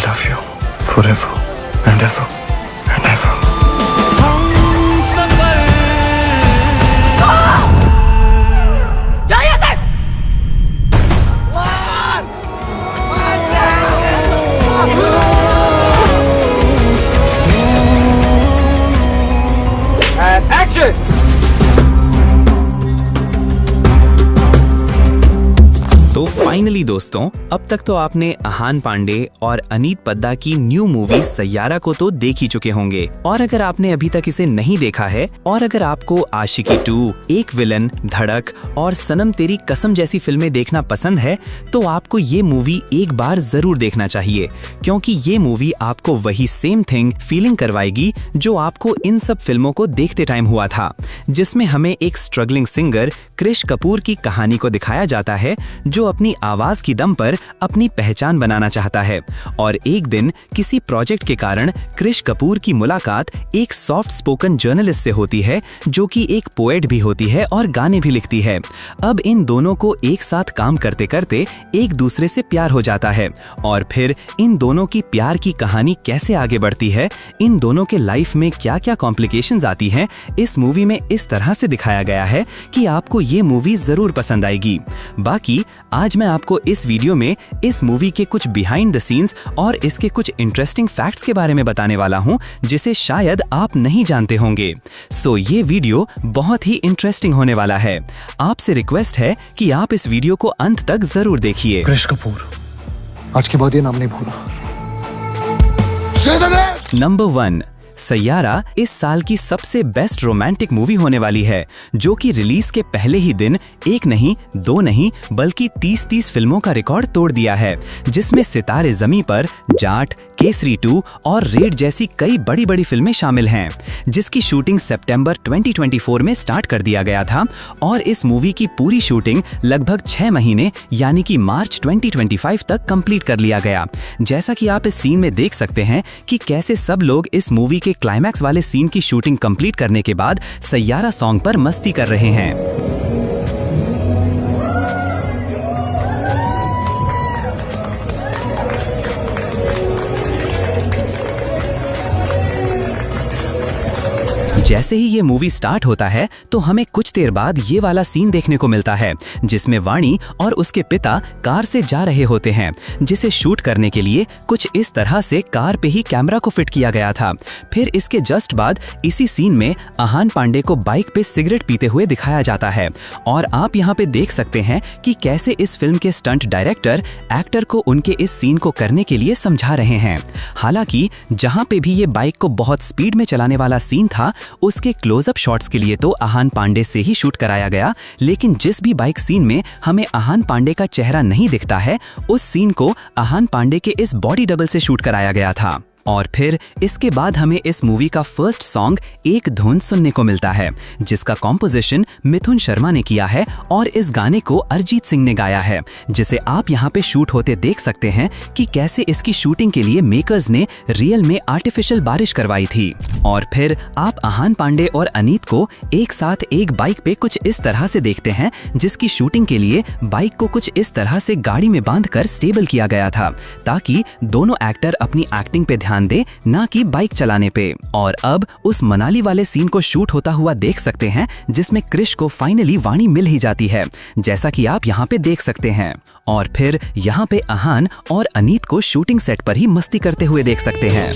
love you forever and ever and ever. Action! तो finally दोस्तों, अब तक तो आपने आहान पांडे और अनीत पद्दा की न्यू मूवी सैयारा को तो देख ही चुके होंगे। और अगर आपने अभी तक इसे नहीं देखा है और अगर आपको आशिकी 2, एक विलन, धड़क और सनम तेरी कसम जैसी फिल्में देखना पसंद है तो आपको ये मूवी एक बार जरूर देखना चाहिए, क्योंकि ये मूवी आपको वही सेम थिंग फीलिंग करवाएगी जो आपको इन सब फिल्मों को देखते टाइम हुआ था, जिसमें हमें एक स्ट्रगलिंग सिंगर क्रिश कपूर की कहानी को दिखाया जाता है जो अपनी आवाज की दम पर अपनी पहचान बनाना चाहता है। और एक दिन किसी प्रोजेक्ट के कारण क्रिश कपूर की मुलाकात एक सॉफ्ट स्पोकन जर्नलिस्ट से होती है जो कि एक पोएट भी होती है और गाने भी लिखती है। अब इन दोनों को एक साथ काम करते करते एक दूसरे से प्यार हो जाता है और फिर इन दोनों की प्यार की कहानी कैसे आगे बढ़ती है, इन दोनों के लाइफ में क्या क्या कॉम्प्लिकेशंस आती हैं, इस मूवी में इस तरह से दिखाया गया है कि आपको ये मूवी जरूर पसंद आएगी। बाकी आज मैं आपको इस वीडियो में इस मूवी के कुछ बिहाइंड द सीन्स और इसके कुछ इंटरेस्टिंग फैक्ट्स के बारे में बताने वाला हूं जिसे शायद आप नहीं जानते होंगे। सो ये वीडियो बहुत ही इंटरेस्टिंग होने वाला है। आपसे रिक्वेस्ट है कि आप इस वीडियो को अंत तक जरूर देखिए। क्रिश कपूर, आज के बाद ये नाम नहीं भूलना। नंबर 1, सैयारा इस साल की सबसे बेस्ट रोमांटिक मूवी होने वाली है, जो कि रिलीज के पहले ही दिन एक नहीं, दो नहीं बल्कि 30 फिल्मों का रिकॉर्ड तोड़ दिया है, जिसमें सितारे ज़मीं पर, जाट, केसरी 2 और रेड जैसी कई बड़ी बड़ी फिल्में शामिल हैं, जिसकी शूटिंग सितंबर 2024 में स्टार्ट कर दिया गया था और इस मूवी की पूरी शूटिंग लगभग 6 महीने यानी कि मार्च 2025 तक कंप्लीट कर लिया गया। जैसा कि आप इस सीन में देख सकते हैं कि कैसे सब लोग इस मूवी के क्लाइमैक्स वाले सीन की शूटिंग कंप्लीट करने के बाद सैयारा सॉन्ग पर मस्ती कर रहे हैं। जैसे ही ये मूवी स्टार्ट होता है तो हमें कुछ देर बाद ये वाला सीन देखने को मिलता है जिसमें वाणी और उसके पिता कार से जा रहे होते हैं, जिसे शूट करने के लिए कुछ इस तरह से कार पे ही कैमरा को फिट किया गया था। फिर इसके जस्ट बाद इसी सीन में आहान पांडे को बाइक पे सिगरेट पीते हुए दिखाया जाता है और आप यहाँ पे देख सकते हैं कि कैसे इस फिल्म के स्टंट डायरेक्टर एक्टर को उनके इस सीन को करने के लिए समझा रहे हैं। हालांकि जहाँ पे भी ये बाइक को बहुत स्पीड में चलाने वाला सीन था उसके क्लोजअप शॉट्स के लिए तो आहान पांडे से ही शूट कराया गया, लेकिन जिस भी बाइक सीन में हमें आहान पांडे का चेहरा नहीं दिखता है उस सीन को आहान पांडे के इस बॉडी डबल से शूट कराया गया था। और फिर इसके बाद हमें इस मूवी का फर्स्ट सॉन्ग एक धुन सुनने को मिलता है, जिसका कॉम्पोजिशन मिथुन शर्मा ने किया है और इस गाने को अरिजीत सिंह ने गाया है, जिसे आप यहाँ पे शूट होते देख सकते हैं कि कैसे इसकी शूटिंग के लिए मेकर्स ने रियल में आर्टिफिशियल बारिश करवाई थी। और फिर आप आहान पांडे और अनीत को एक साथ एक बाइक पे कुछ इस तरह से देखते हैं, जिसकी शूटिंग के लिए बाइक को कुछ इस तरह से गाड़ी में बांधकर स्टेबल किया गया था ताकि दोनों एक्टर अपनी एक्टिंग पे ध्यान दे, ना कि बाइक चलाने पे। और अब उस मनाली वाले सीन को शूट होता हुआ देख सकते हैं जिसमें क्रिश को फाइनली वाणी मिल ही जाती है, जैसा कि आप यहाँ पे देख सकते हैं। और फिर यहाँ पे आहान और अनीत को शूटिंग सेट पर ही मस्ती करते हुए देख सकते हैं।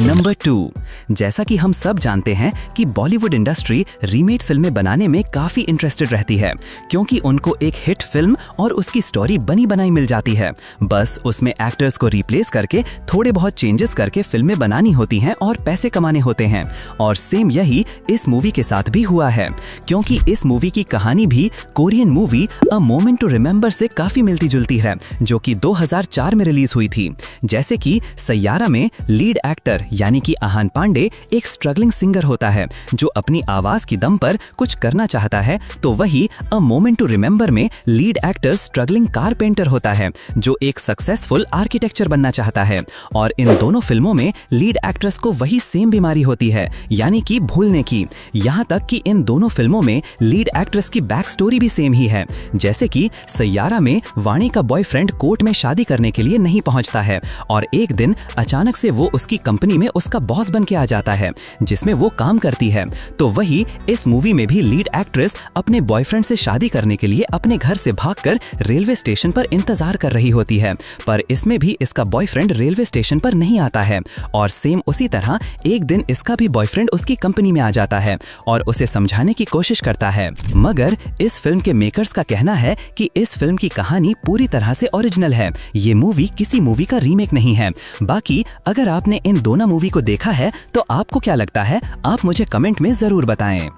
नंबर 2, जैसा कि हम सब जानते हैं कि बॉलीवुड इंडस्ट्री रीमेक फिल्में बनाने में काफी इंटरेस्टेड रहती है, क्योंकि उनको एक हिट फिल्म और उसकी स्टोरी बनी बनाई मिल जाती है। बस उसमें एक्टर्स को रिप्लेस करके थोड़े बहुत चेंजेस करके फिल्में बनानी होती हैं और पैसे कमाने होते हैं। और सेम यही इस मूवी के साथ भी हुआ है, क्योंकि इस मूवी की कहानी भी Korean movie a moment to remember से काफी मिलती जुलती है, जो कि 2004 में रिलीज हुई थी। जैसे कि सैयारा में लीड एक्टर यानी कि आहान पांडे एक स्ट्रगलिंग सिंगर होता है जो अपनी आवाज की दम पर कुछ करना चाहता है, तो वही अ मोमेंट टू रिमेंबर में लीड एक्टर स्ट्रगलिंग कारपेंटर होता है जो एक सक्सेसफुल आर्किटेक्चर बनना चाहता है। और इन दोनों फिल्मों में लीड एक्ट्रेस को वही सेम बीमारी होती है, यानी कि भूलने की। यहाँ तक कि इन दोनों फिल्मों में में लीड एक्ट्रेस की बैक स्टोरी भी सेम ही है। जैसे कि सैयारा में वाणी का बॉयफ्रेंड कोर्ट में शादी करने के लिए नहीं पहुंचता है और एक दिन अचानक से वो उसकी कंपनी में उसका बॉस बन के आ जाता है जिसमें वो काम करती है। तो वही इस मूवी में भी लीड एक्ट्रेस अपने बॉयफ्रेंड से शादी करने के लिए अपने घर से भागकर रेलवे स्टेशन पर इंतजार कर रही होती है, पर इसमें भी इसका बॉयफ्रेंड रेलवे स्टेशन पर नहीं आता है और सेम उसी तरह एक दिन इसका भी बॉयफ्रेंड उसकी कंपनी में आ जाता है और उसे समझाने की कोशिश करता है। मगर इस फिल्म के मेकर्स का कहना है कि इस फिल्म की कहानी पूरी तरह से ओरिजिनल है, ये मूवी किसी मूवी का रीमेक नहीं है। बाकी अगर आपने इन दोनों मूवी को देखा है तो आपको क्या लगता है, आप मुझे कमेंट में जरूर बताएं।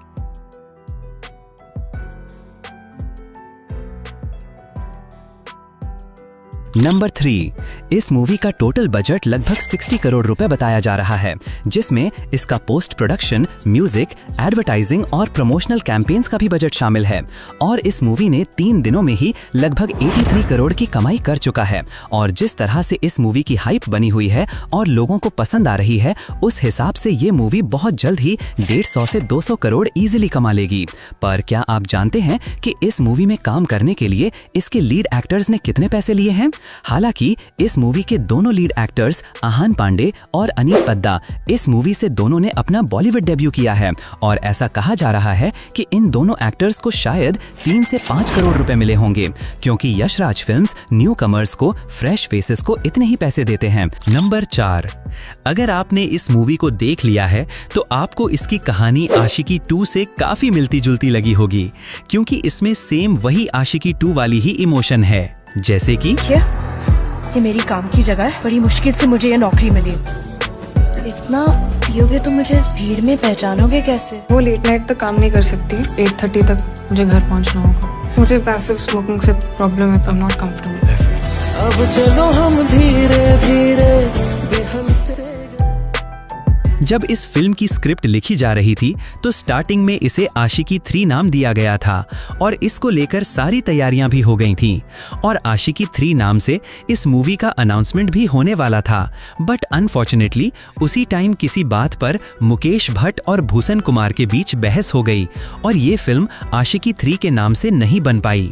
नंबर 3, इस मूवी का टोटल बजट लगभग 60 करोड़ रुपए बताया जा रहा है, जिसमें इसका पोस्ट प्रोडक्शन, म्यूजिक, एडवर्टाइजिंग और प्रमोशनल कैंपेन्स का भी बजट शामिल है। और इस मूवी ने 3 दिनों में ही लगभग 83 करोड़ की कमाई कर चुका है और जिस तरह से इस मूवी की हाइप बनी हुई है और लोगों को पसंद आ रही है, उस हिसाब से ये मूवी बहुत जल्द ही 150 से 200 करोड़ इजीली कमा लेगी। पर क्या आप जानते हैं कि इस मूवी में काम करने के लिए इसके लीड एक्टर्स ने कितने पैसे लिए हैं? हालांकि इस मूवी के दोनों लीड एक्टर्स आहान पांडे और अनीत पद्दा, इस मूवी से दोनों ने अपना बॉलीवुड डेब्यू किया है और ऐसा कहा जा रहा है कि इन दोनों एक्टर्स को शायद 3 से 5 करोड़ रुपए मिले होंगे, क्योंकि Yash Raj films new commerce को, फ्रेश फेसेस को इतने ही पैसे देते हैं। नंबर 4, अगर आपने इस मूवी को देख लिया है तो आपको इसकी कहानी आशिकी 2 से काफी मिलती जुलती लगी होगी, क्योंकि इसमें सेम वही आशिकी 2 वाली ही इमोशन है। जैसे कि ये मेरी काम की जगह है, बड़ी मुश्किल से मुझे ये नौकरी मिली। इतना पियोगे तो मुझे इस भीड़ में पहचानोगे कैसे? वो लेट नाइट तक काम नहीं कर सकती, 8:30 तक मुझे घर पहुंचना होगा। मुझे पैसिव स्मोकिंग से प्रॉब्लम है तो आई एम नॉट कंफर्टेबल। अब चलो हम धीरे धीरे बेहद से। जब इस फिल्म की स्क्रिप्ट लिखी जा रही थी तो स्टार्टिंग में इसे आशिकी 3 नाम दिया गया था और इसको लेकर सारी तैयारियां भी हो गई थीं और आशिकी 3 नाम से इस मूवी का अनाउंसमेंट भी होने वाला था। बट अनफॉर्चुनेटली उसी टाइम किसी बात पर मुकेश भट्ट और भूषण कुमार के बीच बहस हो गई और ये फिल्म आशिकी 3 के नाम से नहीं बन पाई,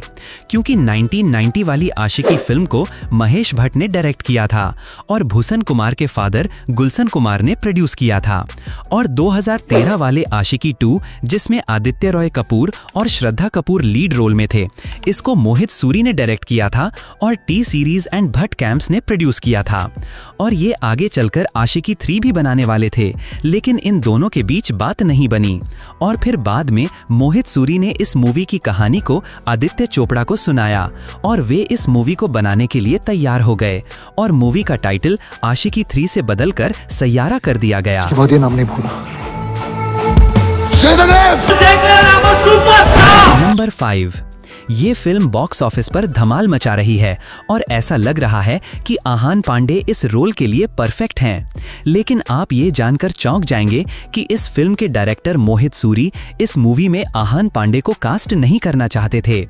क्योंकि 1990 वाली आशिकी फिल्म को महेश भट्ट ने डायरेक्ट किया था और भूषण कुमार के फादर गुलशन कुमार ने प्रोड्यूस किया था। और 2013 वाले आशिकी 2, जिसमें आदित्य रॉय कपूर और श्रद्धा कपूर लीड रोल में थे, इसको मोहित सूरी ने डायरेक्ट किया था और T series and Bhatt camps ने प्रोड्यूस किया था और ये आगे चलकर आशिकी 3 भी बनाने वाले थे, लेकिन इन दोनों के बीच बात नहीं बनी। और फिर बाद में मोहित सूरी ने इस मूवी की कहानी को आदित्य चोपड़ा को सुनाया और वे इस मूवी को बनाने के लिए तैयार हो गए और मूवी का टाइटल आशिकी 3 से बदलकर सैयारा कर दिया गया। ये नाम नहीं भूला। नंबर 5, ये फिल्म बॉक्स ऑफिस पर धमाल मचा रही है और ऐसा लग रहा है कि आहान पांडे इस रोल के लिए परफेक्ट हैं। लेकिन आप ये जानकर चौंक जाएंगे कि इस फिल्म के डायरेक्टर मोहित सूरी इस मूवी में आहान पांडे को कास्ट नहीं करना चाहते थे।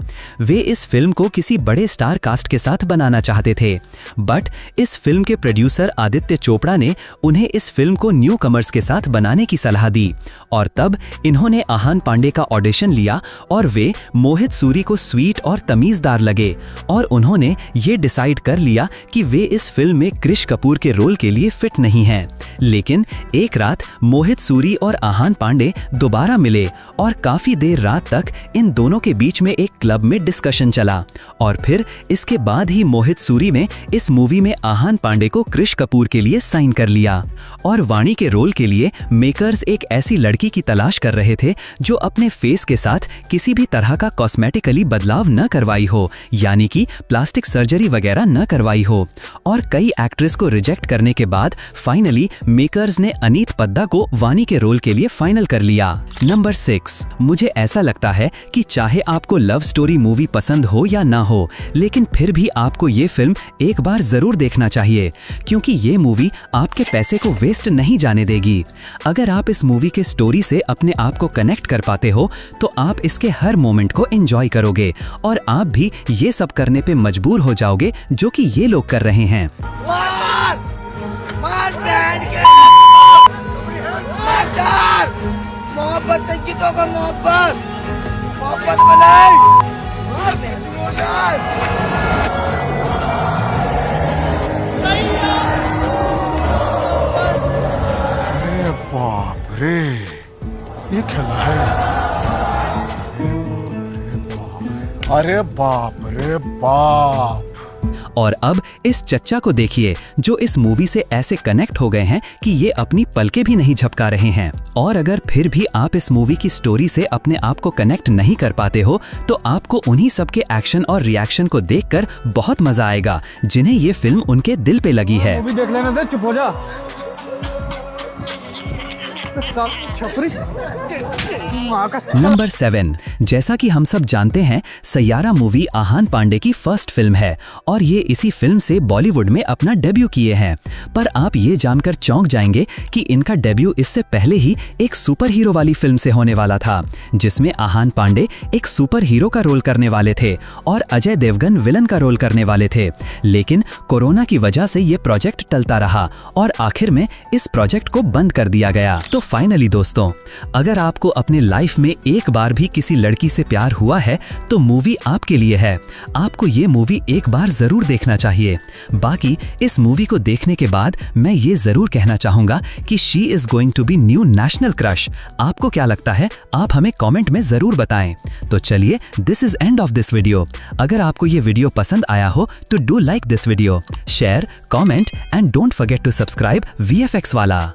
वे इस फिल्म को किसी बड़े स्टार कास्ट के साथ बनाना चाहते थे, बट इस फिल्म के प्रोड्यूसर आदित्य चोपड़ा ने उन्हें इस फिल्म को न्यू कमर्स के साथ बनाने की सलाह दी और तब इन्होंने आहान पांडे का ऑडिशन लिया और वे मोहित सूरी को स्वीट और तमीजदार लगे और उन्होंने ये डिसाइड कर लिया कि वे इस फिल्म में कृष कपूर के रोल के लिए फिट नहीं हैं। लेकिन एक रात मोहित सूरी और आहान पांडे दोबारा मिले और काफी देर रात तक इन दोनों के बीच में एक क्लब में डिस्कशन चला और फिर इसके बाद ही मोहित सूरी ने इस मूवी में आहान पांडे को कृष कपूर के लिए साइन कर लिया। और वाणी के रोल के लिए मेकर्स एक ऐसी लड़की की तलाश कर रहे थे जो अपने फेस के साथ किसी भी तरह का कॉस्मेटिकली बदलाव न करवाई हो, यानी कि प्लास्टिक सर्जरी वगैरह न करवाई हो। और कई एक्ट्रेस को रिजेक्ट करने के बाद फाइनली मेकर्स ने अनीत पद्दा को वाणी के रोल के लिए फाइनल कर लिया। नंबर 6, मुझे ऐसा लगता है कि चाहे आपको लव स्टोरी मूवी पसंद हो या ना हो, लेकिन फिर भी आपको ये फिल्म एक बार जरूर देखना चाहिए, क्योंकि ये मूवी आपके पैसे को वेस्ट नहीं जाने देगी। अगर आप इस मूवी के स्टोरी से अपने आप को कनेक्ट कर पाते हो तो आप इसके हर मोमेंट को एंजॉय करोगे और आप भी ये सब करने पे मजबूर हो जाओगे जो कि ये लोग कर रहे हैं। मोहब्बत से गीतों का मोहब्बत अरे बाप रे, ये खेला है। अरे बाप रे बाप। और अब इस चच्चा को देखिए जो इस मूवी से ऐसे कनेक्ट हो गए हैं कि ये अपनी पलकें भी नहीं झपका रहे हैं। और अगर फिर भी आप इस मूवी की स्टोरी से अपने आप को कनेक्ट नहीं कर पाते हो तो आपको उन्हीं सब के एक्शन और रिएक्शन को देखकर बहुत मजा आएगा जिन्हें ये फिल्म उनके दिल पे लगी है। मूवी देख लेने दे, चुप हो जा। नंबर 7, जैसा कि हम सब जानते हैं सैयारा मूवी आहान पांडे की फर्स्ट फिल्म है और ये इसी फिल्म से बॉलीवुड में अपना डेब्यू किए हैं। पर आप ये जानकर चौंक जाएंगे कि इनका डेब्यू इससे पहले ही एक सुपर हीरो वाली फिल्म से होने वाला था जिसमें आहान पांडे एक सुपर हीरो का रोल करने वाले थे और अजय देवगन विलन का रोल करने वाले थे। लेकिन कोरोना की वजह से ये प्रोजेक्ट टलता रहा और आखिर में इस प्रोजेक्ट को बंद कर दिया गया। तो फाइनली दोस्तों, अगर आपको अपने लाइफ में एक बार भी किसी लड़की से प्यार हुआ है तो मूवी आपके लिए है। आपको ये मूवी एक बार जरूर देखना चाहिए। बाकी इस मूवी को देखने के बाद मैं ये जरूर कहना चाहूंगा कि she is going to be new national crush. आपको क्या लगता है आप हमें कमेंट में जरूर बताएं। तो चलिए, this is end of this video. अगर आपको ये वीडियो पसंद आया हो तो do like this video, share, comment and don't forget to subscribe VFX वाला।